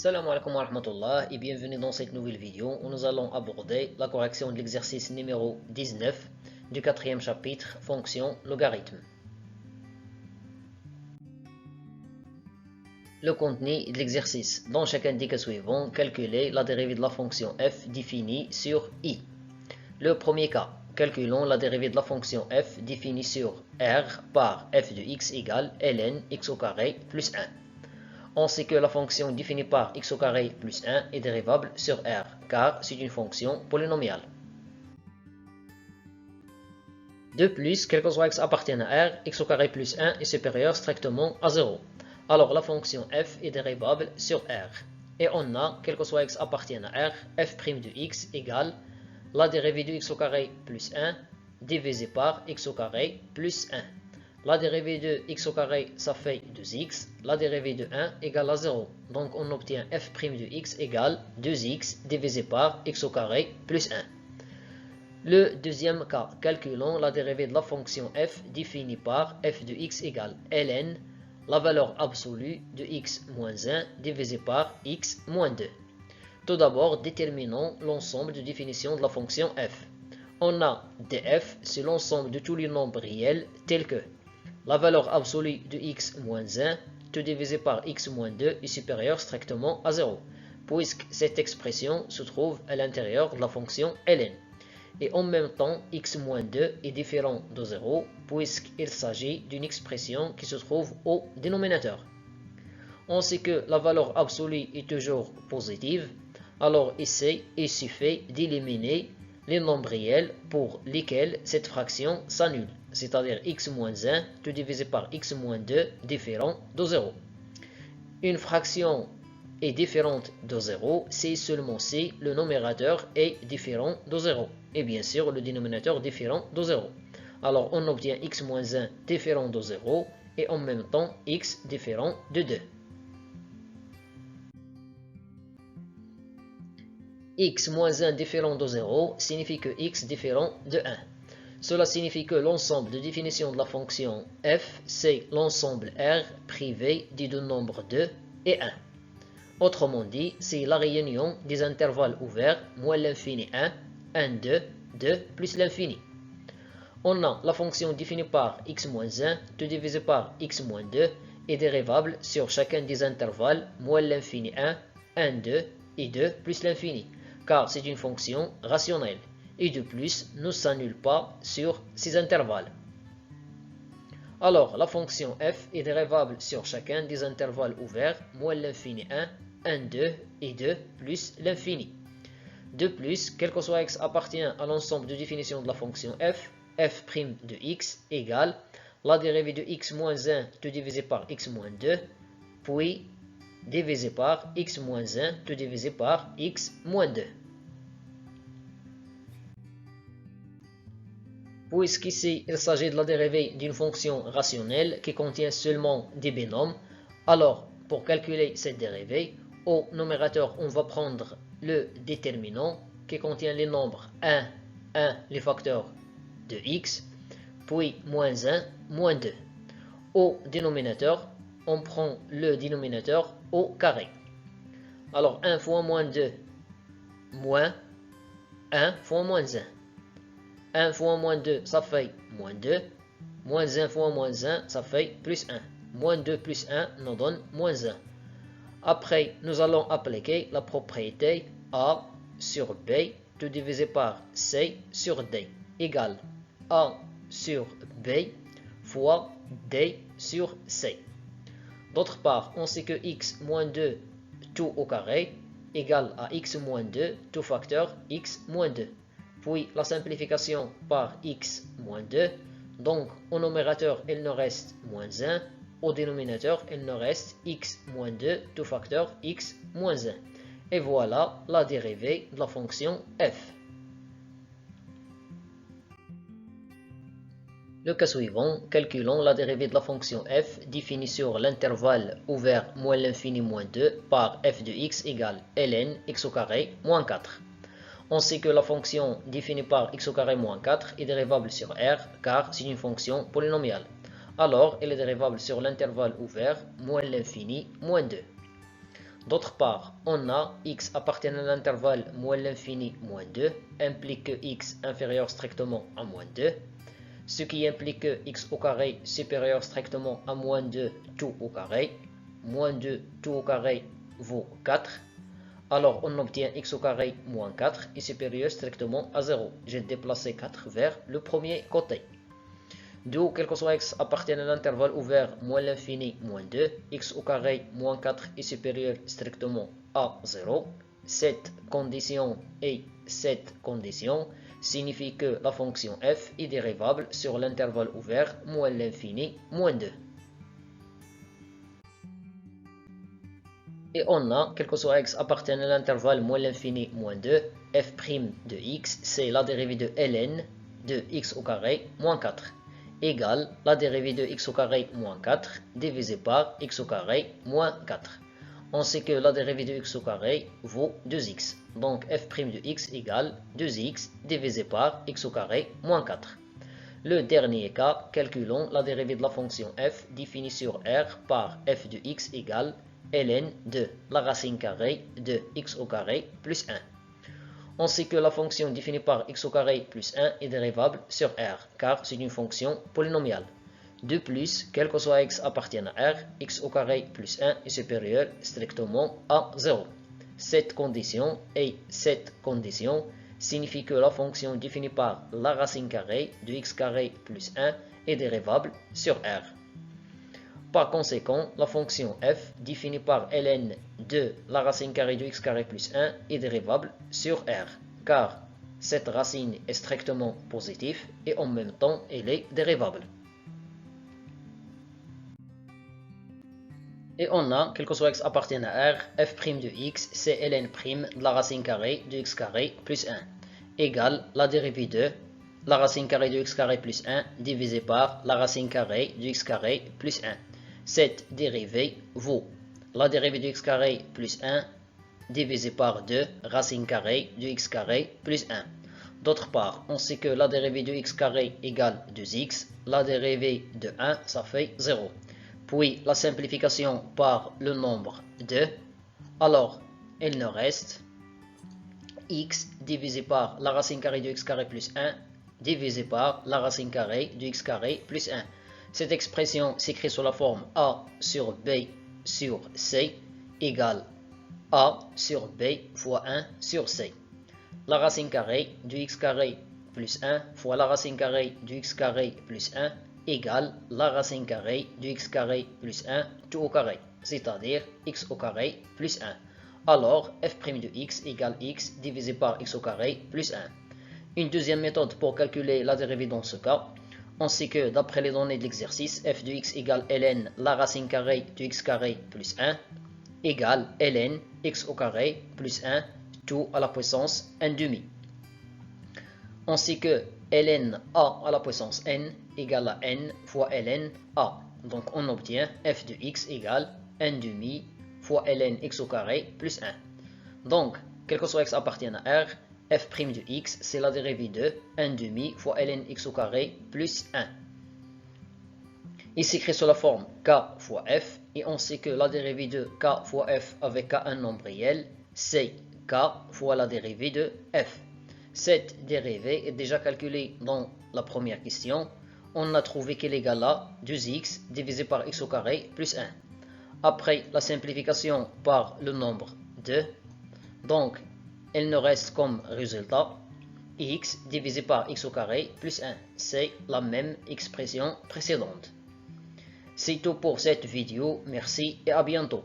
Salam alaikum wa rahmatullah et bienvenue dans cette nouvelle vidéo où nous allons aborder la correction de l'exercice numéro 19 du quatrième chapitre, fonction logarithme. Le contenu de l'exercice. Dans chaque indice suivant, calculez la dérivée de la fonction f définie sur i. Le premier cas, calculons la dérivée de la fonction f définie sur r par f de x égale ln x au carré plus 1. On sait que la fonction définie par x au carré plus 1 est dérivable sur r, car c'est une fonction polynomiale. De plus, quel que soit x appartienne à r, x au carré plus 1 est supérieur strictement à 0. Alors la fonction f est dérivable sur r. Et on a, quel que soit x appartienne à r, f' de x égale la dérivée de x au carré plus 1 divisé par x au carré plus 1. La dérivée de x au carré, ça fait 2x. La dérivée de 1 égale à 0. Donc on obtient f' de x égale 2x divisé par x au carré plus 1. Le deuxième cas, calculons la dérivée de la fonction f définie par f de x égale ln, la valeur absolue de x moins 1 divisé par x moins 2. Tout d'abord, déterminons l'ensemble de définition de la fonction f. On a df, c'est l'ensemble de tous les nombres réels tels que la valeur absolue de x moins 1, tout divisé par x moins 2 est supérieur strictement à 0, puisque cette expression se trouve à l'intérieur de la fonction ln. Et en même temps, x moins 2 est différent de 0, puisqu'il s'agit d'une expression qui se trouve au dénominateur. On sait que la valeur absolue est toujours positive, alors ici, il suffit d'éliminer les nombres réels pour lesquels cette fraction s'annule, c'est-à-dire x moins 1, tout divisé par x moins 2, différent de 0. Une fraction est différente de 0 si seulement si le numérateur est différent de 0, et bien sûr le dénominateur différent de 0. Alors on obtient x moins 1 différent de 0, et en même temps x différent de 2. X moins 1 différent de 0 signifie que x différent de 1. Cela signifie que l'ensemble de définition de la fonction f, c'est l'ensemble R privé des deux nombres 2 et 1. Autrement dit, c'est la réunion des intervalles ouverts moins l'infini 1, 1, 2, 2 plus l'infini. On a la fonction définie par x moins 1, tout divisé par x moins 2, est dérivable sur chacun des intervalles moins l'infini 1, 1, 2 et 2 plus l'infini, car c'est une fonction rationnelle, et de plus ne s'annule pas sur ces intervalles. Alors, la fonction f est dérivable sur chacun des intervalles ouverts, moins l'infini 1, 1, 2 et 2 plus l'infini. De plus, quel que soit x appartient à l'ensemble de définition de la fonction f, f' de x égale la dérivée de x moins 1 tout divisé par x moins 2, puis divisé par x moins 1 tout divisé par x moins 2. Puisqu'ici il s'agit de la dérivée d'une fonction rationnelle qui contient seulement des binômes, alors pour calculer cette dérivée, au numérateur on va prendre le déterminant qui contient les nombres 1, 1, les facteurs de x, puis moins 1, moins 2. Au dénominateur, on prend le dénominateur au carré. Alors 1 fois moins 2, moins 1 fois moins 1. 1 fois moins 2, ça fait moins 2. Moins 1 fois moins 1, ça fait plus 1. Moins 2 plus 1 nous donne moins 1. Après, nous allons appliquer la propriété A sur B, tout divisé par C sur D, égale A sur B fois D sur C. D'autre part, on sait que x moins 2 tout au carré égale à x moins 2 tout facteur x moins 2. Puis la simplification par x moins 2, donc au numérateur il nous reste moins 1, au dénominateur il nous reste x moins 2 tout facteur x moins 1. Et voilà la dérivée de la fonction f. Le cas suivant, calculons la dérivée de la fonction f définie sur l'intervalle ouvert moins l'infini moins 2 par f de x égale ln x au carré moins 4. On sait que la fonction définie par x au carré moins 4 est dérivable sur r car c'est une fonction polynomiale. Alors, elle est dérivable sur l'intervalle ouvert moins l'infini moins 2. D'autre part, on a x appartient à l'intervalle moins l'infini moins 2, implique que x inférieur strictement à moins 2, ce qui implique que x au carré supérieur strictement à moins 2 tout au carré, moins 2 tout au carré vaut 4, alors on obtient x au carré moins 4 est supérieur strictement à 0. J'ai déplacé 4 vers le premier côté. D'où, quel que soit x appartient à l'intervalle ouvert moins l'infini moins 2, x au carré moins 4 est supérieur strictement à 0. Cette condition et cette condition signifient que la fonction f est dérivable sur l'intervalle ouvert moins l'infini moins 2. Et on a, quel que soit x appartient à l'intervalle moins l'infini moins 2, f' de x, c'est la dérivée de ln de x au carré moins 4. Égale la dérivée de x au carré moins 4 divisé par x au carré moins 4. On sait que la dérivée de x au carré vaut 2x. Donc f' de x égale 2x divisé par x au carré moins 4. Le dernier cas, calculons la dérivée de la fonction f définie sur R par f de x égale ln de la racine carrée de x au carré plus 1. On sait que la fonction définie par x au carré plus 1 est dérivable sur R, car c'est une fonction polynomiale. De plus, quel que soit x appartient à R, x au carré plus 1 est supérieur strictement à 0. Cette condition et cette condition signifient que la fonction définie par la racine carrée de x carré plus 1 est dérivable sur R. Par conséquent, la fonction f définie par ln de la racine carrée de x carré plus 1 est dérivable sur R, car cette racine est strictement positive et en même temps elle est dérivable. Et on a, quel que soit x appartient à R, f' de x, c'est ln' de la racine carrée de x carré plus 1, égale la dérivée de la racine carrée de x carré plus 1 divisé par la racine carrée de x carré plus 1. Cette dérivée vaut la dérivée de x carré plus 1 divisé par 2 racine carrée de x carré plus 1. D'autre part, on sait que la dérivée de x carré égale 2x, la dérivée de 1, ça fait 0. Puis la simplification par le nombre 2, alors il nous reste x divisé par la racine carrée de x carré plus 1 divisé par la racine carrée de x carré plus 1. Cette expression s'écrit sous la forme a sur b sur c égale a sur b fois 1 sur c. La racine carrée de x carré plus 1 fois la racine carrée de x carré plus 1 égale la racine carrée de x carré plus 1 tout au carré, c'est-à-dire x au carré plus 1. Alors, f' de x égale x divisé par x au carré plus 1. Une deuxième méthode pour calculer la dérivée dans ce cas, on sait que d'après les données de l'exercice, f de x égale ln la racine carrée de x carré plus 1 égale ln x au carré plus 1 tout à la puissance 1 demi. On sait que ln a à la puissance n égale à n fois ln a. Donc on obtient f de x égale 1 demi fois ln x au carré plus 1. Donc, quel que soit x appartient à R, f' de x, c'est la dérivée de 1 demi fois ln x au carré plus 1. Il s'écrit sous la forme k fois f, et on sait que la dérivée de k fois f avec k un nombre réel, c'est k fois la dérivée de f. Cette dérivée est déjà calculée dans la première question. On a trouvé qu'elle est égale à 2x divisé par x au carré plus 1. Après la simplification par le nombre 2, donc il nous reste comme résultat x divisé par x au carré plus 1. C'est la même expression précédente. C'est tout pour cette vidéo. Merci et à bientôt.